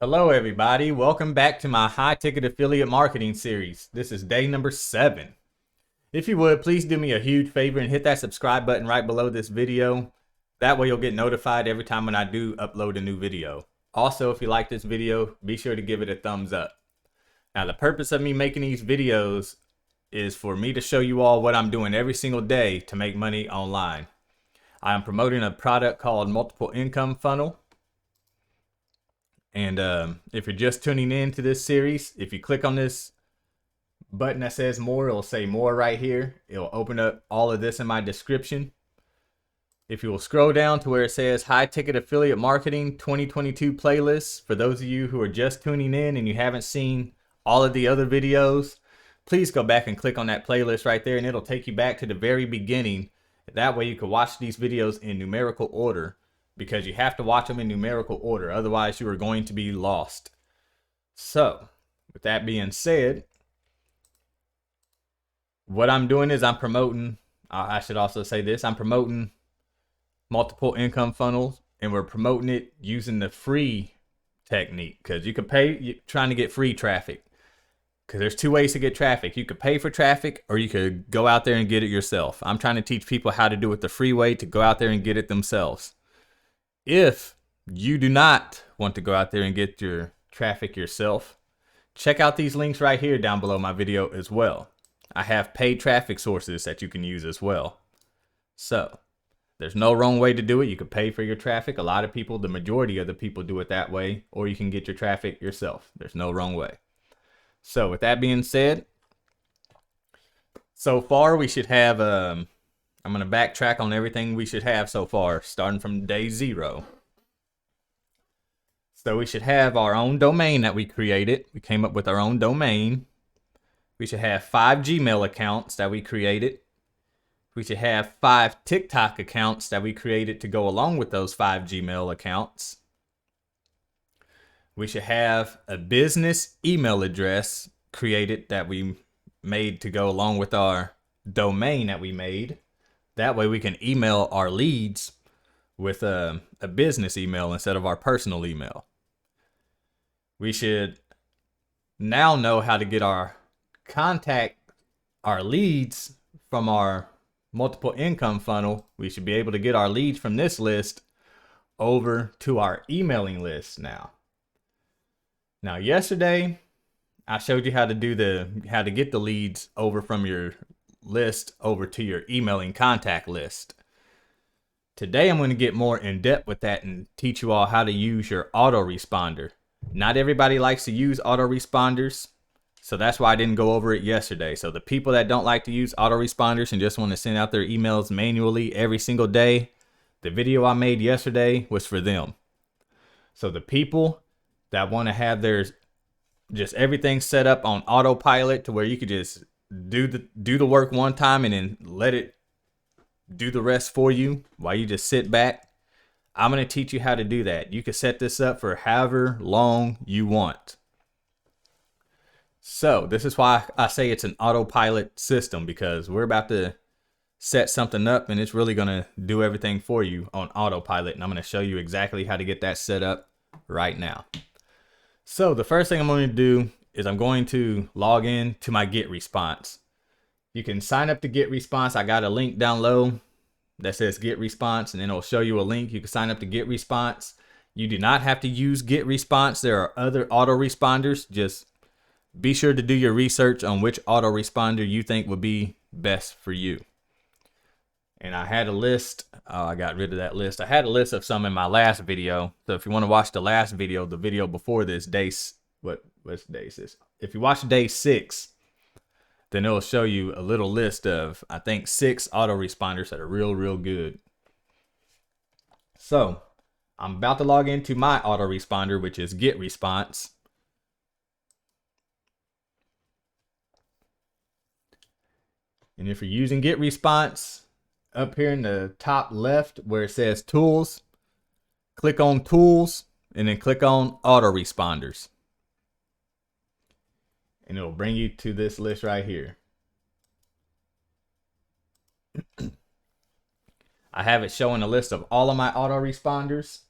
Hello, everybody. Welcome back to my high ticket affiliate marketing series. This is day number 7. If you would, please do me a huge favor and hit that subscribe button right below this video. That way you'll get notified every time when I do upload a new video. Also, if you like this video, be sure to give it a thumbs up. Now, the purpose of me making these videos is for me to show you all what I'm doing every single day to make money online. I am promoting a product called Multiple Income Funnel. And if you're just tuning in to this series, if you click on this button that says more, it'll say more right here. It'll open up all of this in my description. If you will scroll down to where it says High Ticket Affiliate Marketing 2022 playlists, for those of you who are just tuning in and you haven't seen all of the other videos, please go back and click on that playlist right there and it'll take you back to the very beginning. That way you can watch these videos in numerical order, because you have to watch them in numerical order. Otherwise, you are going to be lost. So, with that being said, what I'm doing is I'm promoting, I should also say this, I'm promoting multiple income funnels, and we're promoting it using the free technique, because you can pay trying to get free traffic. Because there's two ways to get traffic. You could pay for traffic, or you could go out there and get it yourself. I'm trying to teach people how to do it the free way, to go out there and get it themselves. If you do not want to go out there and get your traffic yourself, check out these links right here down below my video as well. I have paid traffic sources that you can use as well. So, there's no wrong way to do it. You can pay for your traffic. A lot of people, the majority of the people, do it that way, or you can get your traffic yourself. There's no wrong way. So, with that being said, so far we should have I'm going to backtrack on everything we should have so far, starting from day 0. So we should have our own domain that we created. We came up with our own domain. We should have 5 Gmail accounts that we created. We should have 5 TikTok accounts that we created to go along with those 5 Gmail accounts. We should have a business email address created that we made to go along with our domain that we made. That way we can email our leads with a business email instead of our personal email. We should now know how to get our leads from our multiple income funnel. We should be able to get our leads from this list over to our emailing list now. Now, yesterday I showed you how to get the leads over from your list over to your emailing contact list. Today I'm going to get more in depth with that and teach you all how to use your autoresponder. Not everybody likes to use autoresponders, so that's why I didn't go over it yesterday. So the people that don't like to use autoresponders and just want to send out their emails manually every single day, the video I made yesterday was for them. So the people that want to have their just everything set up on autopilot to where you could just do the work one time and then let it do the rest for you while you just sit back, I'm going to teach you how to do that. You can set this up for however long you want. So this is why I say it's an autopilot system, because we're about to set something up and it's really going to do everything for you on autopilot, and I'm going to show you exactly how to get that set up right now. So the first thing I'm going to do is I'm going to log in to my Get Response. You can sign up to Get Response. I got a link down low that says Get Response, and then it'll show you a link. You can sign up to Get Response. You do not have to use Get Response. There are other autoresponders. Just be sure to do your research on which autoresponder you think would be best for you. And I had a list. I got rid of that list. I had a list of some in my last video. So if you want to watch the last video, the video before this, what's day 6? If you watch day 6, then it'll show you a little list of, I think, 6 autoresponders that are real good. So I'm about to log into my autoresponder, which is Get Response. And if you're using Get Response, up here in the top left where it says Tools, click on Tools and then click on Autoresponders. And it'll bring you to this list right here. I have it showing a list of all of my autoresponders.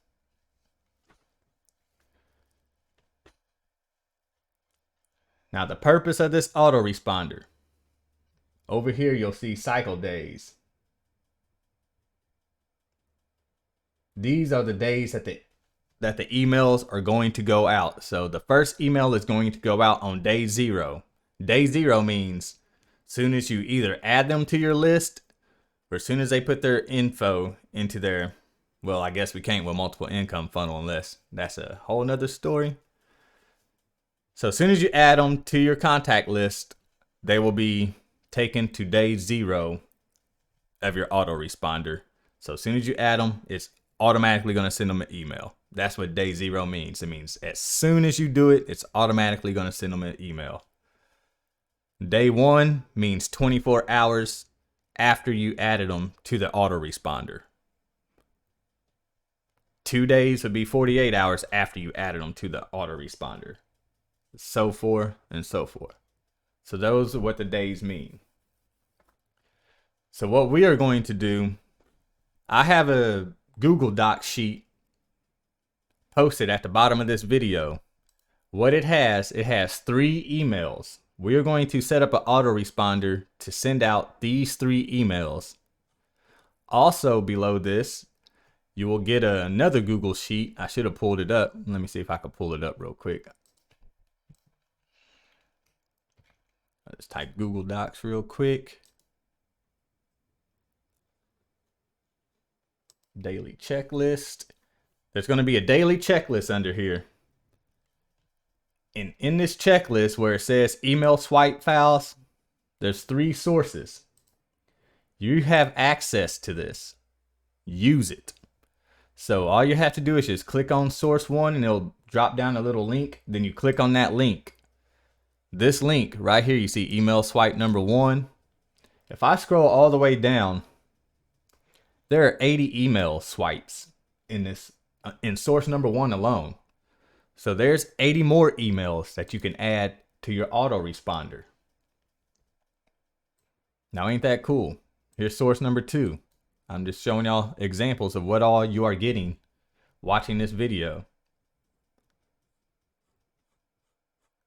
Now the purpose of this autoresponder. Over here you'll see cycle days. These are the days that the emails are going to go out. So the first email is going to go out on day 0. Day 0 means soon as you either add them to your list or as soon as they put their info into their, well, I guess we can't with multiple income funnel unless that's a whole nother story. So as soon as you add them to your contact list, they will be taken to day 0 of your autoresponder. So as soon as you add them, it's automatically going to send them an email. That's what day 0 means. It means as soon as you do it, it's automatically going to send them an email. Day 1 means 24 hours after you added them to the autoresponder. 2 days would be 48 hours after you added them to the autoresponder. So forth and so forth. So those are what the days mean. So what we are going to do, I have a Google Doc sheet posted at the bottom of this video. What it has 3 emails. We are going to set up an autoresponder to send out these 3 emails. Also below this, you will get another Google sheet. I should have pulled it up. Let me see if I can pull it up real quick. Let's type Google Docs real quick. Daily checklist. There's going to be a daily checklist under here. And in this checklist where it says email swipe files, there's 3 sources. You have access to this. Use it. So all you have to do is just click on source 1 and it'll drop down a little link. Then you click on that link. This link right here, you see email swipe number 1. If I scroll all the way down, there are 80 email swipes in this, in source number 1 alone. So there's 80 more emails that you can add to your autoresponder. Now ain't that cool? Here's source number 2. I'm just showing y'all examples of what all you are getting watching this video.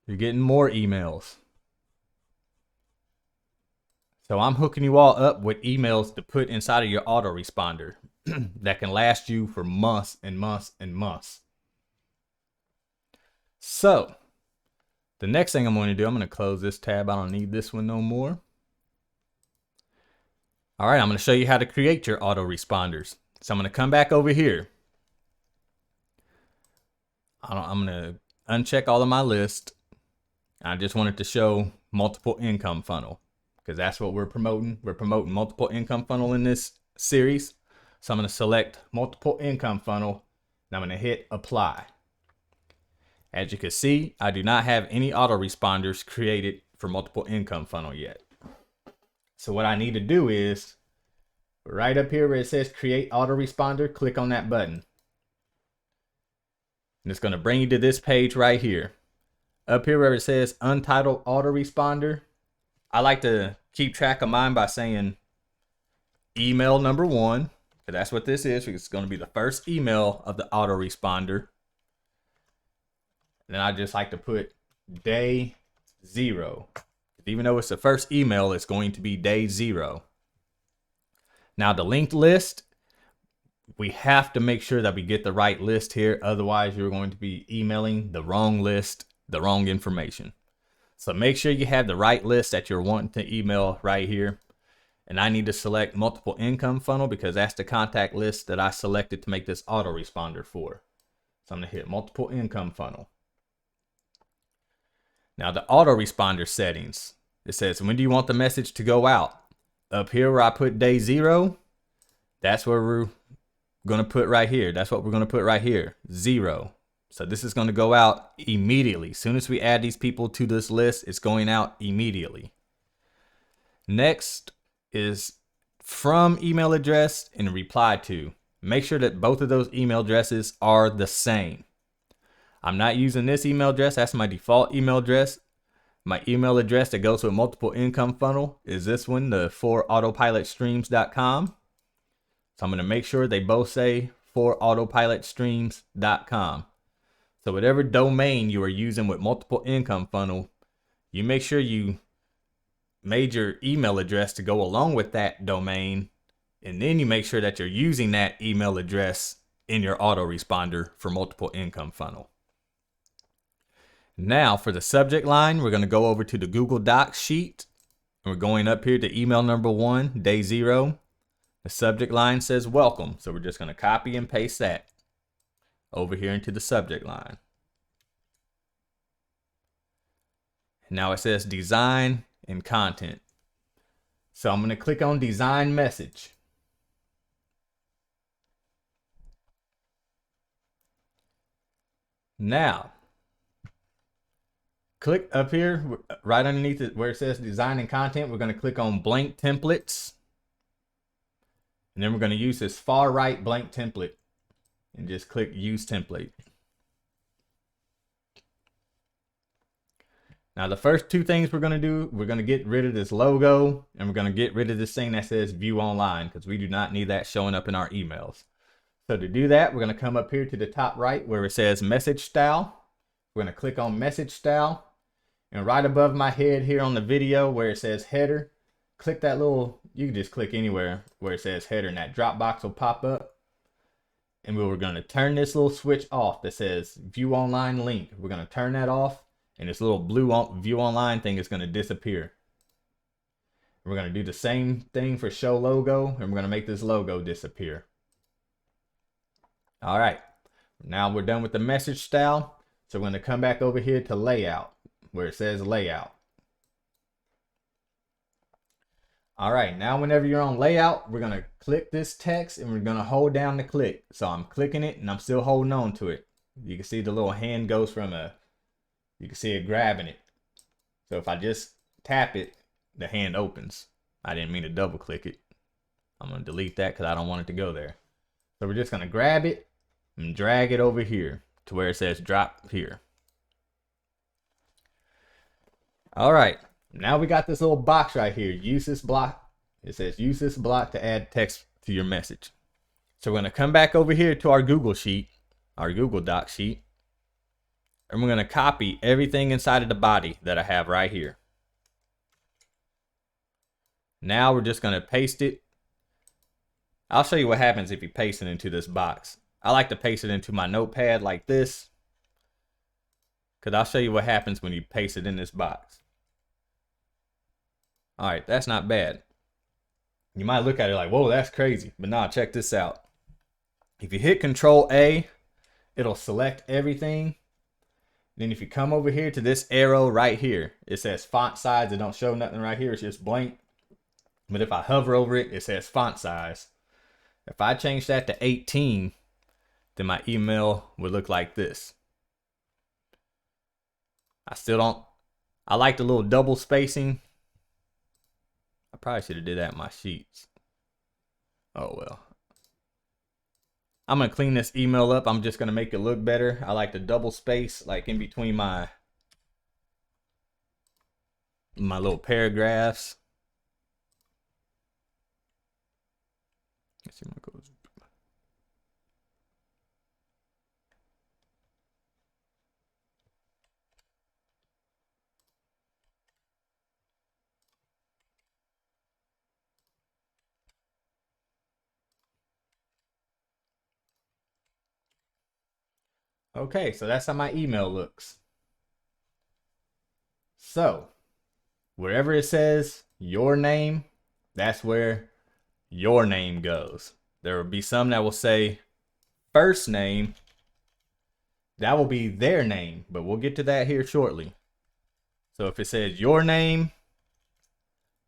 You're getting more emails. So I'm hooking you all up with emails to put inside of your autoresponder that can last you for months and months and months. So the next thing I'm going to do, I'm going to close this tab. I don't need this one no more. All right, I'm going to show you how to create your autoresponders. So I'm going to come back over here. I'm going to uncheck all of my list. I just wanted to show multiple income funnel because that's what we're promoting. We're promoting multiple income funnel in this series. So I'm going to select multiple income funnel and I'm going to hit apply. As you can see, I do not have any autoresponders created for multiple income funnel yet. So what I need to do is right up here where it says create autoresponder, click on that button. And it's going to bring you to this page right here. Up here where it says Untitled Autoresponder, I like to keep track of mine by saying email number 1. That's what this is. It's going to be the first email of the autoresponder. And then I just like to put day 0. Even though it's the first email, it's going to be day 0. Now the linked list, we have to make sure that we get the right list here. Otherwise, you're going to be emailing the wrong list, the wrong information. So make sure you have the right list that you're wanting to email right here. And I need to select multiple income funnel because that's the contact list that I selected to make this autoresponder for. So I'm going to hit multiple income funnel. Now the autoresponder settings, it says, when do you want the message to go out? Up here where I put day 0, that's where we're going to put right here. That's what we're going to put right here, 0. So this is going to go out immediately. As soon as we add these people to this list, it's going out immediately. Next is from email address and reply to. Make sure that both of those email addresses are the same. I'm not using this email address. That's my default email address. My email address that goes with multiple income funnel is this one, the forautopilotstreams.com. So I'm going to make sure they both say forautopilotstreams.com. So whatever domain you are using with multiple income funnel, you make sure you made your email address to go along with that domain, and then you make sure that you're using that email address in your autoresponder for multiple income funnel. Now for the subject line, we're going to go over to the Google Docs sheet. We're going up here to email number 1, day 0. The subject line says welcome. So we're just going to copy and paste that over here into the subject line. Now it says design and content. So I'm going to click on design message. Now, click up here, right underneath it where it says design and content. We're going to click on blank templates. And then we're going to use this far right blank template and just click use template. Now the first two things we're going to do, we're going to get rid of this logo and we're going to get rid of this thing that says view online because we do not need that showing up in our emails. So to do that, we're going to come up here to the top right where it says message style. We're going to click on message style, and right above my head here on the video where it says header, click that little, you can just click anywhere where it says header and that drop box will pop up. And we're going to turn this little switch off that says view online link. We're going to turn that off, and this little blue view online thing is going to disappear. We're going to do the same thing for show logo, and we're going to make this logo disappear. All right, now we're done with the message style. So we're going to come back over here to layout where it says layout. All right, now whenever you're on layout, we're going to click this text and we're going to hold down the click. So I'm clicking it and I'm still holding on to it. You can see the little hand goes from you can see it grabbing it. So if I just tap it, the hand opens. I didn't mean to double click it. I'm going to delete that because I don't want it to go there. So we're just going to grab it and drag it over here to where it says drop here. All right, now we got this little box right here. Use this block. It says use this block to add text to your message. So we're going to come back over here to our Google sheet, our Google Doc sheet, and we're going to copy everything inside of the body that I have right here. Now we're just going to paste it. I'll show you what happens if you paste it into this box. I like to paste it into my notepad like this, because I'll show you what happens when you paste it in this box. All right, that's not bad. You might look at it like, whoa, that's crazy. But nah, check this out. If you hit Control A, it'll select everything. Then if you come over here to this arrow right here, it says font size. It don't show nothing right here. It's just blank. But if I hover over it, it says font size. If I change that to 18, then my email would look like this. I like the little double spacing. I probably should have did that in my sheets. Oh well. I'm going to clean this email up. I'm just going to make it look better. I like the double space like in between my little paragraphs. Let's see what goes. Okay, so that's how my email looks. So, wherever it says your name, that's where your name goes. There will be some that will say first name. That will be their name, but we'll get to that here shortly. So if it says your name,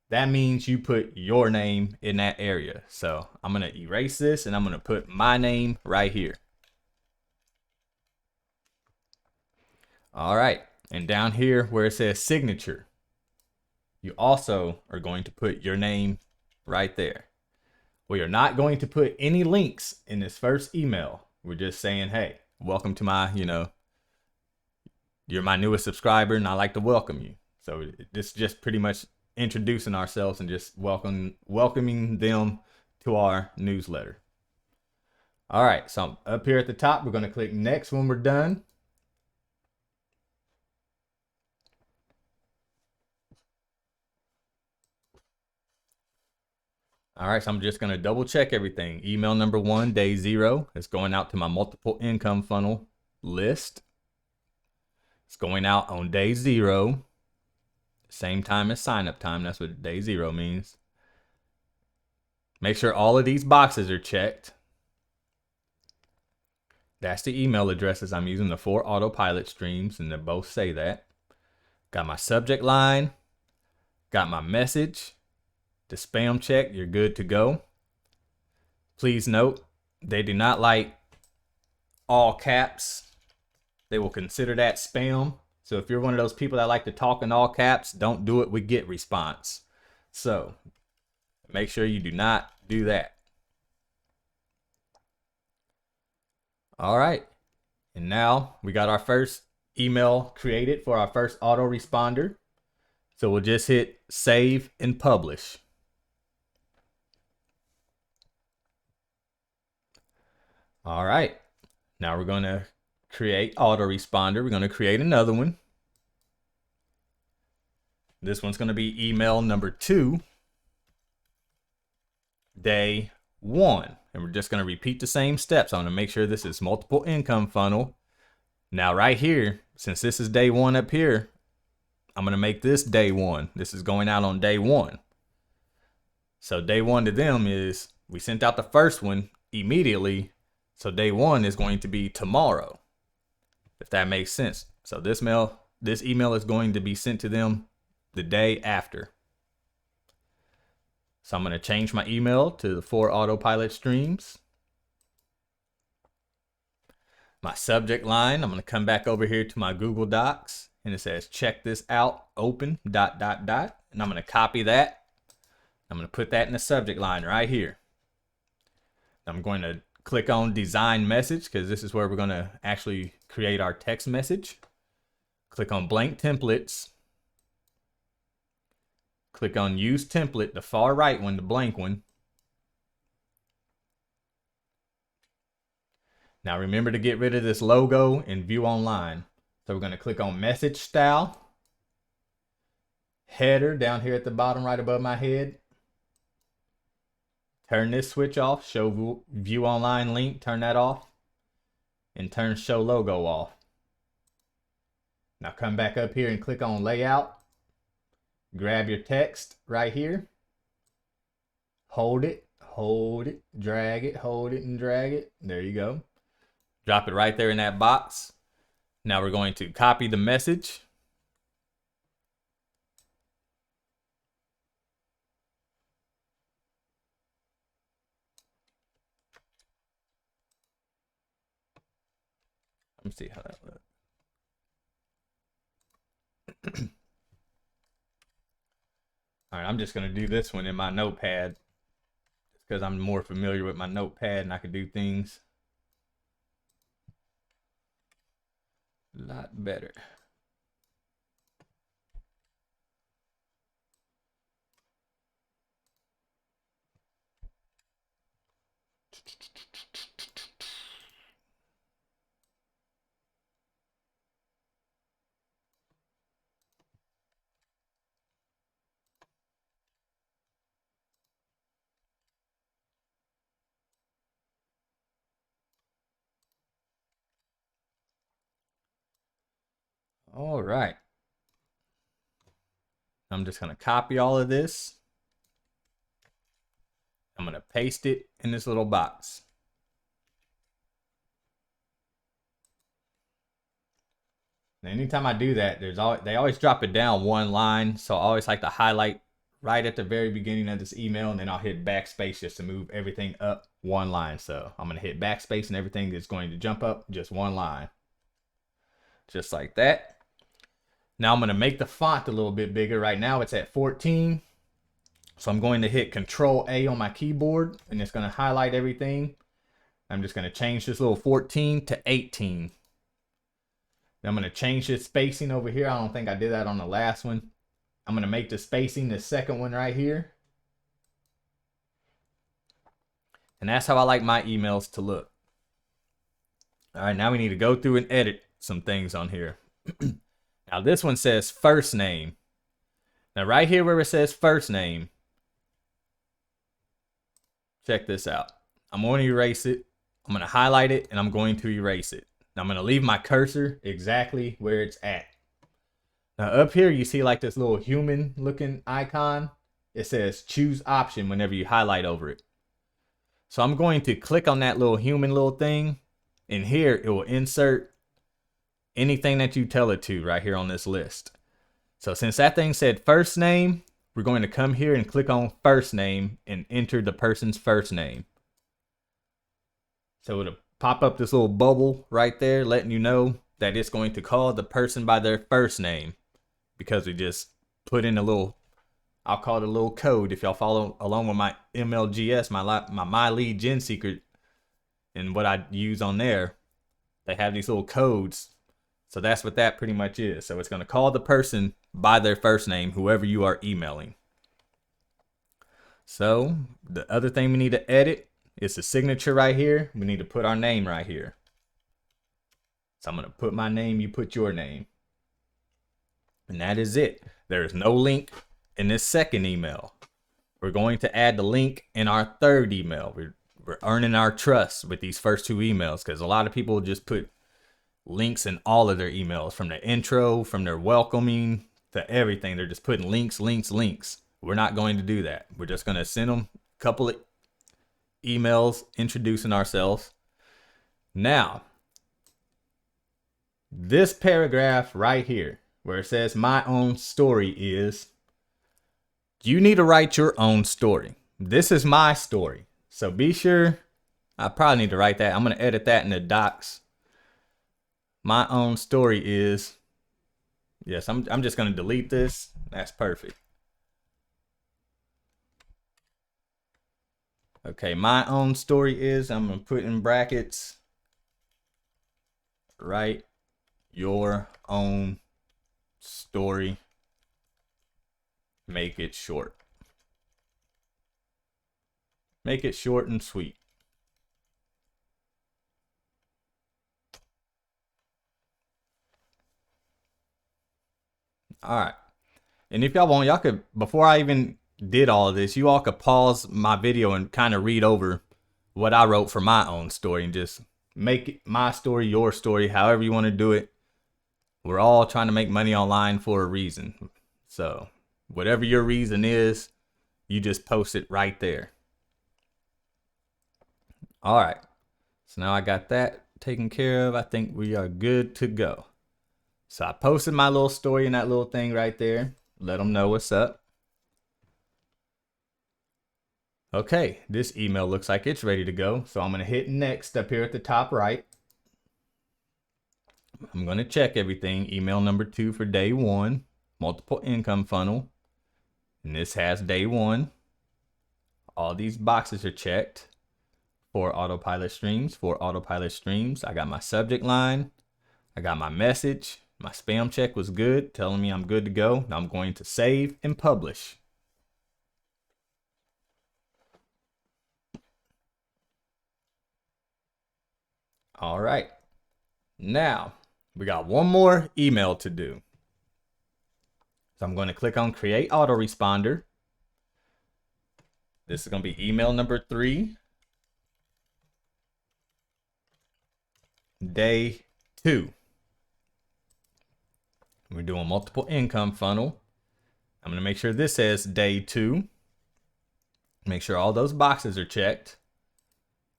that means you put your name in that area. So I'm going to erase this and I'm going to put my name right here. All right, and down here where it says signature, you also are going to put your name right there. We are not going to put any links in this first email. We're just saying, hey, welcome to my, you're my newest subscriber and I'd like to welcome you. So this is just pretty much introducing ourselves and just welcoming them to our newsletter. All right, so up here at the top, we're going to click next when we're done. All right, so I'm just gonna double check everything. Email number 1, day 0, is going out to my multiple income funnel list. It's going out on day 0, same time as sign up time. That's what day 0 means. Make sure all of these boxes are checked. That's the email addresses I'm using, the 4 autopilot streams, and they both say that. Got my subject line, got my message, the spam check, you're good to go. Please note, they do not like all caps. They will consider that spam. So if you're one of those people that like to talk in all caps, don't do it with get response. So make sure you do not do that. All right. And now we got our first email created for our first autoresponder. So we'll just hit save and publish. All right. Now we're going to create autoresponder. We're going to create another one. This one's going to be email number 2, day 1. And we're just going to repeat the same steps. I'm going to make sure this is multiple income funnel. Now right here, since this is day 1 up here, I'm going to make this day 1. This is going out on day 1. So day 1 to them is, we sent out the first one immediately. So day 1 is going to be tomorrow, if that makes sense. So this email is going to be sent to them the day after. So I'm going to change my email to the 4 autopilot streams. My subject line, I'm going to come back over here to my Google Docs, and it says check this out, open, ... And I'm going to copy that. I'm going to put that in the subject line right here. I'm going to click on design message, because this is where we're going to actually create our text message. Click on blank templates. Click on use template, the far right one, the blank one. Now remember to get rid of this logo and view online. So we're going to click on message style. Header down here at the bottom right above my head. Turn this switch off, show view online link, turn that off. And turn show logo off. Now come back up here and click on layout. Grab your text right here. Hold it, drag it, hold it, and drag it. There you go. Drop it right there in that box. Now we're going to copy the message. Let me see how that looks. All right, I'm just going to do this one in my notepad because I'm more familiar with my notepad and I can do things a lot better. All right. I'm just going to copy all of this. I'm going to paste it in this little box. And anytime I do that, they always drop it down one line. So I always like to highlight right at the very beginning of this email, and then I'll hit backspace just to move everything up one line. So I'm going to hit backspace and everything is going to jump up just one line. Just like that. Now I'm going to make the font a little bit bigger. Right now it's at 14. So I'm going to hit Control A on my keyboard, and it's going to highlight everything. I'm just going to change this little 14 to 18. Then I'm going to change this spacing over here. I don't think I did that on the last one. I'm going to make the spacing the second one right here. And that's how I like my emails to look. All right, now we need to go through and edit some things on here. Now this one says first name. Now right here where it says first name, check this out. I'm going to erase it. I'm going to highlight it and I'm going to erase it. Now I'm going to leave my cursor exactly where it's at. Now up here, you see like this little human looking icon. It says choose option whenever you highlight over it. So I'm going to click on that little human little thing. And here it will insert anything that you tell it to right here on this list. So since that thing said first name, we're going to come here and click on first name and enter the person's first name. So it'll pop up this little bubble right there letting you know that it's going to call the person by their first name, because we just put in a little, I'll call it a little code. If y'all follow along with my MLGS, my lead gen secret, and what I use on there, they have these little codes. So that's what that pretty much is. So it's going to call the person by their first name, whoever you are emailing. So the other thing we need to edit is the signature right here. We need to put our name right here. So I'm going to put my name, you put your name. And that is it. There is no link in this second email. We're going to add the link in our third email. We're earning our trust with these first two emails, because a lot of people just put links in all of their emails, from the intro, from their welcoming to everything. They're just putting links. We're not going to do that. We're just going to send them a couple of emails introducing ourselves. Now, this paragraph right here, where it says my own story, is you need to write your own story. This is my story. So be sure, I probably need to write that. I'm going to edit that in the docs. My own story is, yes, I'm just going to delete this. That's perfect. Okay, my own story is, I'm going to put in brackets, write your own story, make it short. Make it short and sweet. All right. And if y'all want, y'all could, before I even did all of this, you all could pause my video and kind of read over what I wrote for my own story and just make it my story, your story, however you want to do it. We're all trying to make money online for a reason. So whatever your reason is, you just post it right there. All right. So now I got that taken care of. I think we are good to go. So I posted my little story in that little thing right there. Let them know what's up. Okay, this email looks like it's ready to go. So I'm going to hit next up here at the top right. I'm going to check everything. Email number 2 for day 1, multiple income funnel. And this has day 1. All these boxes are checked. 4 autopilot streams, 4 autopilot streams. I got my subject line. I got my message. My spam check was good, telling me I'm good to go. Now I'm going to save and publish. All right. Now we got one more email to do. So I'm going to click on create autoresponder. This is going to be email number 3. Day 2. We're doing multiple income funnel. I'm going to make sure this says day 2. Make sure all those boxes are checked.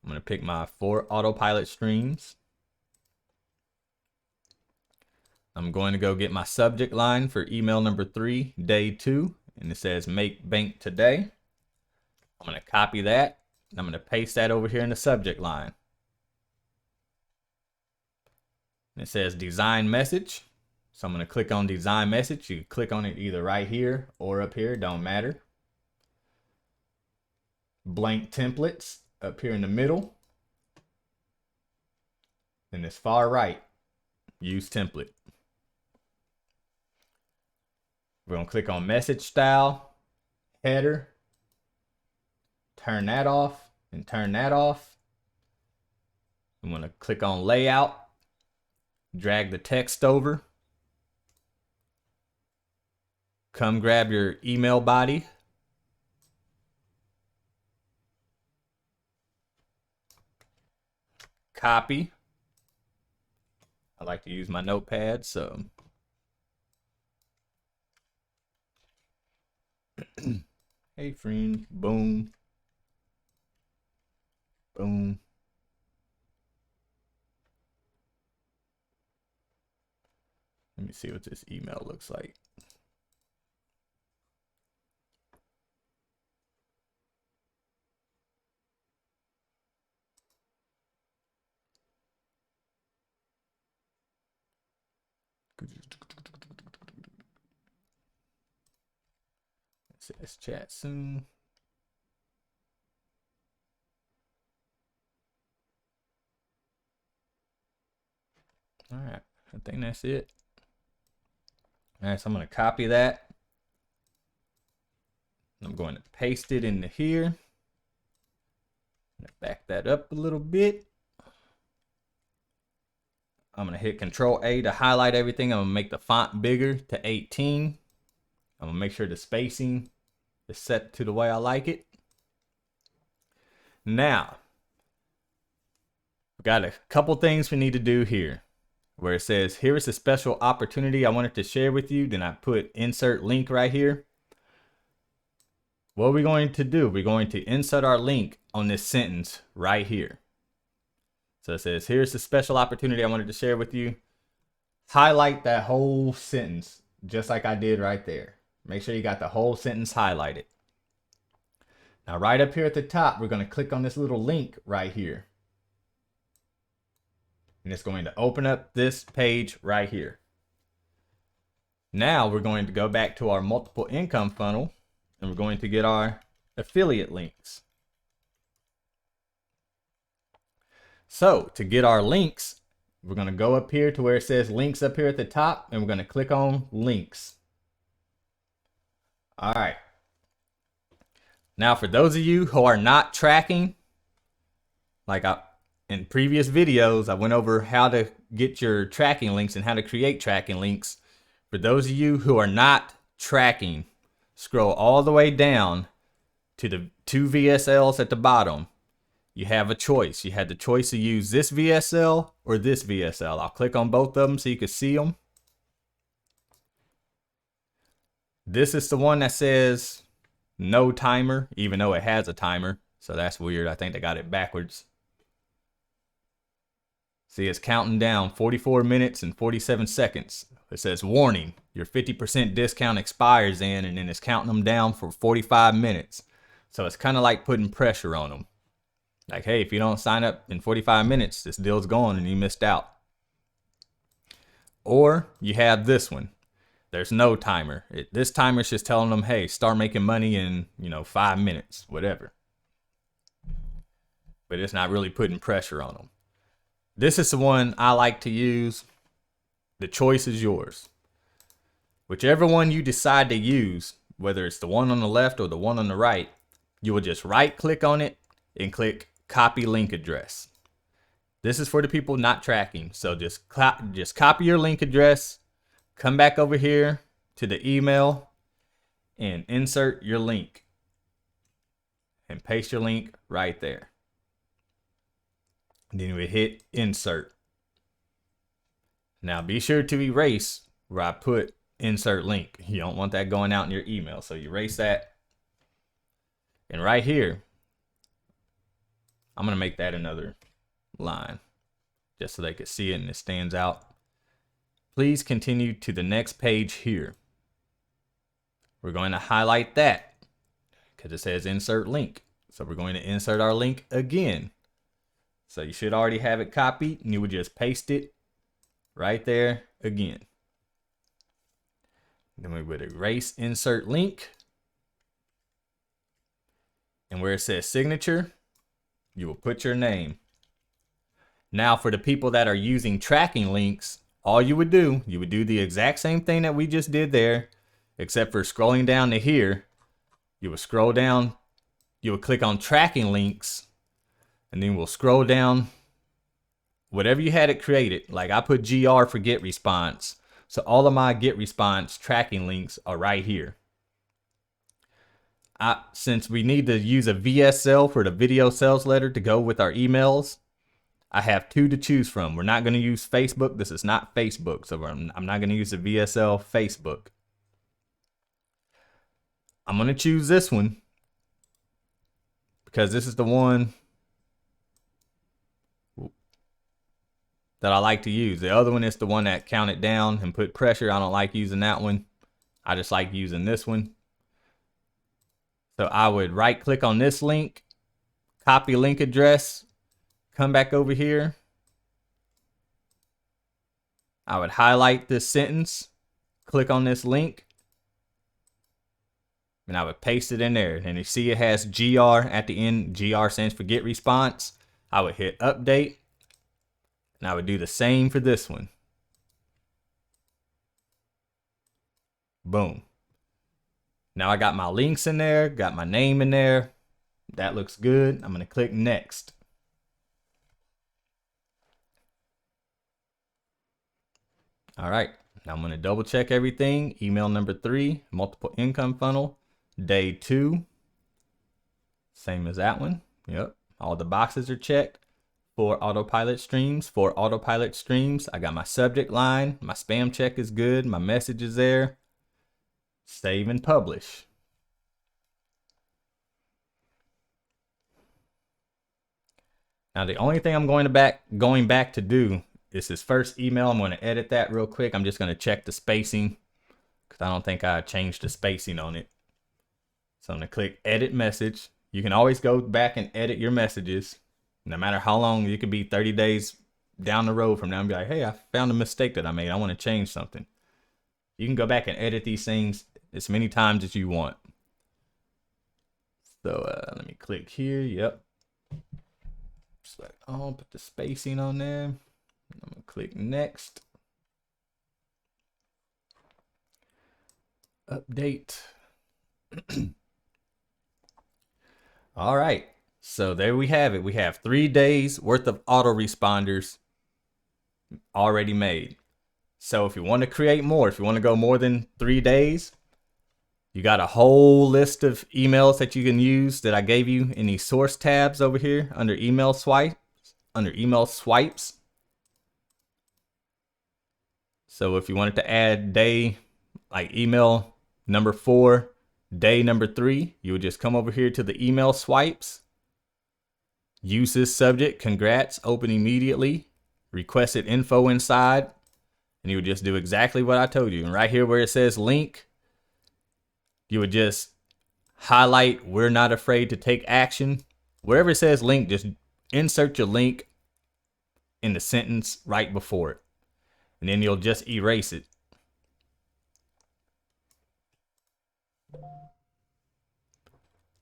I'm going to pick my 4 autopilot streams. I'm going to go get my subject line for email number 3, day 2. And it says make bank today. I'm going to copy that. And I'm going to paste that over here in the subject line. And it says design message. So I'm going to click on design message. You can click on it either right here or up here. Don't matter. Blank templates up here in the middle. And this far right, use template. We're going to click on message style, header, turn that off and turn that off. I'm going to click on layout, drag the text over. Come grab your email body. copy. I like to use my notepad, so hey friend, boom, boom. Let me see what this email looks like. It says chat soon. All right, I think that's it. All right, so I'm going to copy that. I'm going to paste it into here. Back that up a little bit. I'm going to hit Control A to highlight everything. I'm going to make the font bigger to 18. I'm going to make sure the spacing is set to the way I like it. Now, we've got a couple things we need to do here. Where it says, here is a special opportunity I wanted to share with you. Then I put insert link right here. What are we going to do? We're going to insert our link on this sentence right here. So it says, here's the special opportunity I wanted to share with you. Highlight that whole sentence, just like I did right there. Make sure you got the whole sentence highlighted. Now, right up here at the top, we're going to click on this little link right here. And it's going to open up this page right here. Now we're going to go back to our multiple income funnel and we're going to get our affiliate links. So to get our links, we're going to go up here to where it says links up here at the top and we're going to click on links. All right. Now for those of you who are not tracking, like in previous videos, I went over how to get your tracking links and how to create tracking links. For those of you who are not tracking, scroll all the way down to the 2 VSLs at the bottom. You have a choice. You had the choice to use this VSL or this VSL. I'll click on both of them so you can see them. This is the one that says no timer, even though it has a timer. So that's weird. I think they got it backwards. See, it's counting down 44 minutes and 47 seconds. It says, warning, your 50% discount expires in, and then it's counting them down for 45 minutes. So it's kind of like putting pressure on them. Like, hey, if you don't sign up in 45 minutes, this deal's gone and you missed out. Or you have this one. There's no timer. This timer's just telling them, hey, start making money in, 5 minutes, whatever. But it's not really putting pressure on them. This is the one I like to use. The choice is yours. Whichever one you decide to use, whether it's the one on the left or the one on the right, you will just right click on it and click copy link address. This is for the people not tracking. So just copy your link address, come back over here to the email and insert your link and paste your link right there. Then we hit insert. Now be sure to erase where I put insert link. You don't want that going out in your email. So you erase that. And right here, I'm going to make that another line just so they can see it and it stands out. Please continue to the next page here. We're going to highlight that because it says insert link. So we're going to insert our link again. So you should already have it copied and you would just paste it right there again. Then we would erase insert link. And where it says signature, you will put your name. Now for the people that are using tracking links, all you would do the exact same thing that we just did there, except for scrolling down to here. You would scroll down, you would click on tracking links, and then we'll scroll down, whatever you had it created. Like I put GR for get response. So all of my get response tracking links are right here. Since we need to use a VSL for the video sales letter to go with our emails, I have two to choose from. We're not going to use Facebook. This is not Facebook, so I'm not going to use the VSL Facebook. I'm going to choose this one because this is the one that I like to use. The other one is the one that counted down and put pressure. I don't like using that one. I just like using this one. So I would right click on this link, copy link address, come back over here. I would highlight this sentence, click on this link, and I would paste it in there. And you see it has GR at the end. GR stands for get response. I would hit update, and I would do the same for this one. Boom. Now I got my links in there, got my name in there. That looks good. I'm going to click next. All right, now I'm going to double check everything. Email number 3, multiple income funnel, day 2. Same as that one. Yep, all the boxes are checked. 4 autopilot streams, 4 autopilot streams. I got my subject line. My spam check is good. My message is there. Save and publish. Now the only thing I'm going back to do is his first email. I'm going to edit that real quick. I'm just going to check the spacing because I don't think I changed the spacing on it. So I'm going to click edit message. You can always go back and edit your messages. No matter how long, you could be 30 days down the road from now and be like, hey, I found a mistake that I made. I want to change something. You can go back and edit these things as many times as you want. So let me click here. Yep. Select all, put the spacing on there. I'm gonna click next. Update. All right. So there we have it. We have 3 days worth of autoresponders already made. So if you want to create more, if you want to go more than 3 days, you got a whole list of emails that you can use that I gave you in these source tabs over here under email swipes. So if you wanted to add day, like email number 4, day number 3, you would just come over here to the email swipes. Use this subject, congrats, open immediately, requested info inside, and you would just do exactly what I told you. And right here where it says link, you would just highlight we're not afraid to take action. Wherever it says link, just insert your link in the sentence right before it. And then you'll just erase it.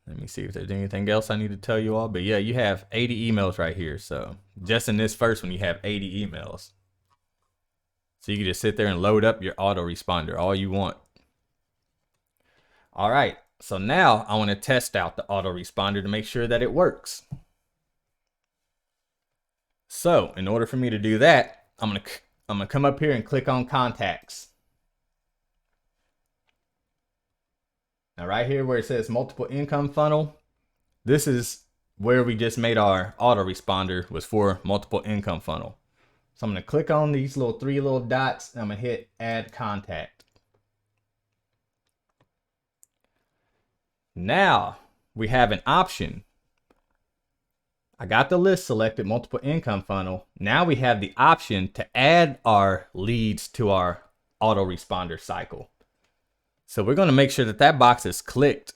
Let me see if there's anything else I need to tell you all. But yeah, you have 80 emails right here. So just in this first one, you have 80 emails. So you can just sit there and load up your autoresponder all you want. All right, so now I want to test out the autoresponder to make sure that it works. So in order for me to do that, I'm gonna come up here and click on contacts. Now right here where it says multiple income funnel, this is where we just made our autoresponder, was for multiple income funnel. So I'm gonna click on these 3 little dots and I'm gonna hit add contact. Now we have an option. I got the list selected, multiple income funnel. Now we have the option to add our leads to our autoresponder cycle. So we're going to make sure that that box is clicked.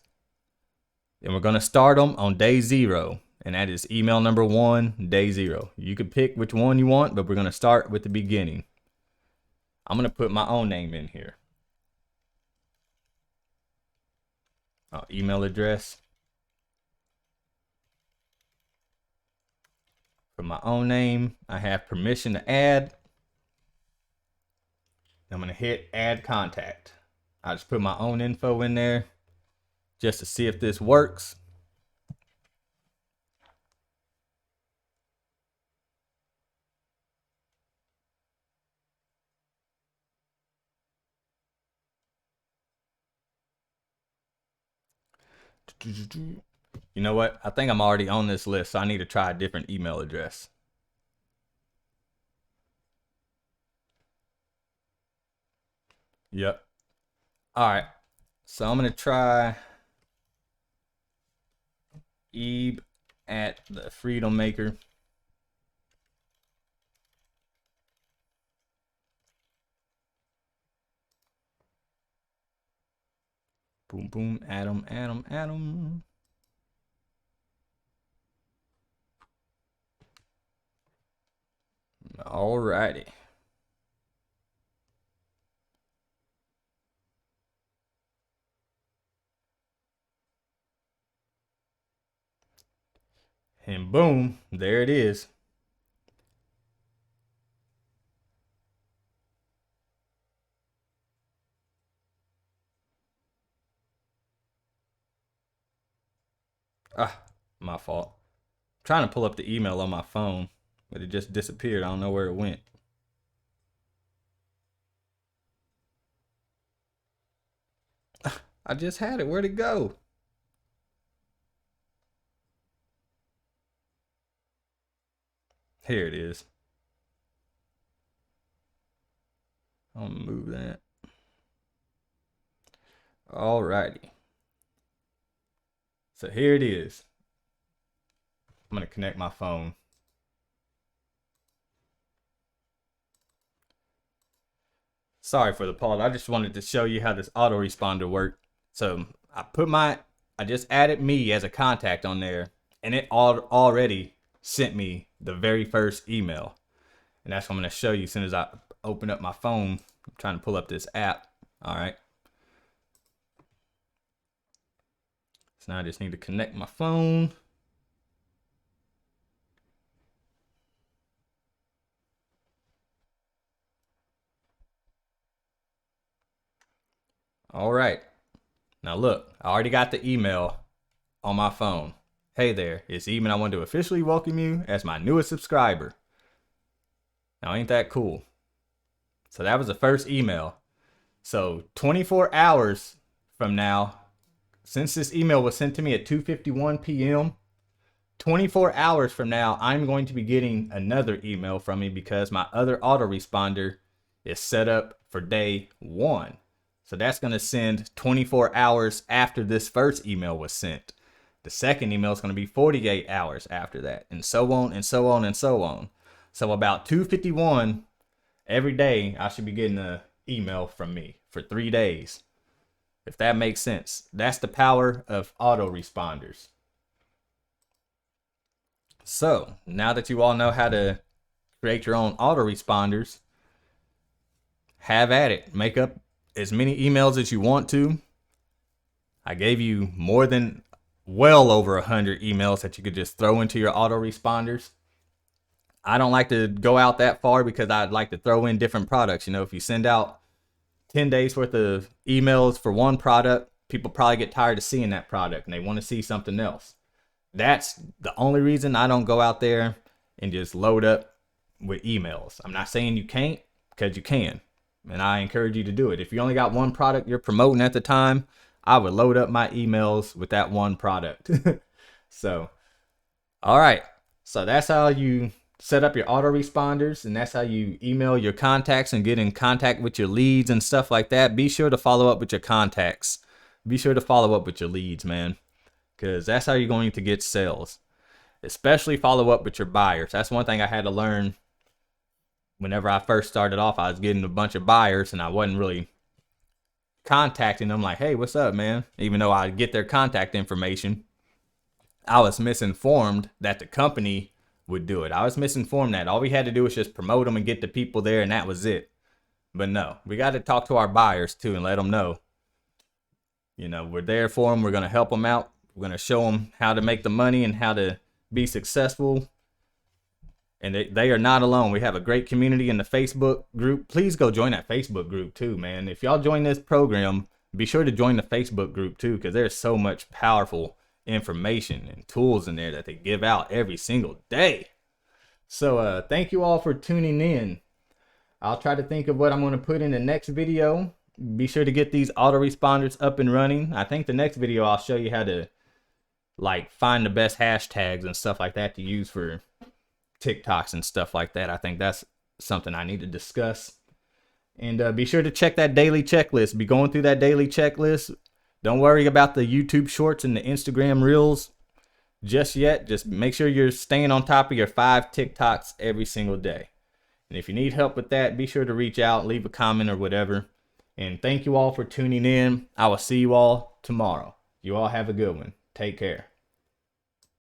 And we're going to start them on day 0. And that is email number 1, day 0. You can pick which one you want, but we're going to start with the beginning. I'm going to put my own name in here. Email address. For my own name, I have permission to add. I'm going to hit add contact. I just put my own info in there just to see if this works. You know what? I think I'm already on this list, so I need to try a different email address. Yep. All right. So I'm going to try Ebe at the Freedom Maker. Boom, boom, Adam. Alrighty. And boom, there it is. Ah, my fault. I'm trying to pull up the email on my phone, but it just disappeared. I don't know where it went. I just had it. Where'd it go? Here it is. I'll move that. Alrighty. So here it is. I'm going to connect my phone. Sorry for the pause. I just wanted to show you how this autoresponder worked. So I just added me as a contact on there, and it already sent me the very first email. And that's what I'm going to show you as soon as I open up my phone. I'm trying to pull up this app. All right. So now I just need to connect my phone. All right. Now look, I already got the email on my phone. Hey there, it's Eben. I want to officially welcome you as my newest subscriber. Now ain't that cool? So that was the first email. So 24 hours from now, since this email was sent to me at 2:51 p.m., 24 hours from now, I'm going to be getting another email from me because my other autoresponder is set up for day 1. So that's going to send 24 hours after this first email was sent. The second email is going to be 48 hours after that, and so on and so on and so on. So about 2:51 every day, I should be getting an email from me for 3 days. If that makes sense. That's the power of autoresponders. So now that you all know how to create your own autoresponders, have at it. Make up as many emails as you want to. I gave you more than well over 100 emails that you could just throw into your autoresponders. I don't like to go out that far because I'd like to throw in different products. You know, if you send out 10 days worth of emails for one product, people probably get tired of seeing that product and they want to see something else. That's the only reason I don't go out there and just load up with emails. I'm not saying you can't, because you can. And I encourage you to do it. If you only got one product you're promoting at the time, I would load up my emails with that one product. So, all right. So that's how you set up your autoresponders, and that's how you email your contacts and get in contact with your leads and stuff like that. Be sure to follow up with your contacts. Be sure to follow up with your leads, man, because that's how you're going to get sales. Especially follow up with your buyers. That's one thing I had to learn. Whenever I first started off, I was getting a bunch of buyers and I wasn't really contacting them like, hey, what's up, man? Even though I get their contact information, I was misinformed that the company would do it. I was misinformed that all we had to do was just promote them and get the people there, and that was it. But no, we got to talk to our buyers too and let them know, you know, we're there for them. We're going to help them out. We're going to show them how to make the money and how to be successful. And they are not alone. We have a great community in the Facebook group. Please go join that Facebook group too, man. If y'all join this program, be sure to join the Facebook group too, because there's so much powerful information and tools in there that they give out every single day. So thank you all for tuning in. I'll try to think of what I'm going to put in the next video. Be sure to get these autoresponders up and running. I think the next video I'll show you how to like find the best hashtags and stuff like that to use for TikToks and stuff like that. I think that's something I need to discuss. And be sure to check that daily checklist. Be going through that daily checklist. Don't worry about the YouTube shorts and the Instagram reels just yet. Just make sure you're staying on top of your 5 TikToks every single day. And if you need help with that, be sure to reach out, leave a comment or whatever. And thank you all for tuning in. I will see you all tomorrow. You all have a good one. Take care.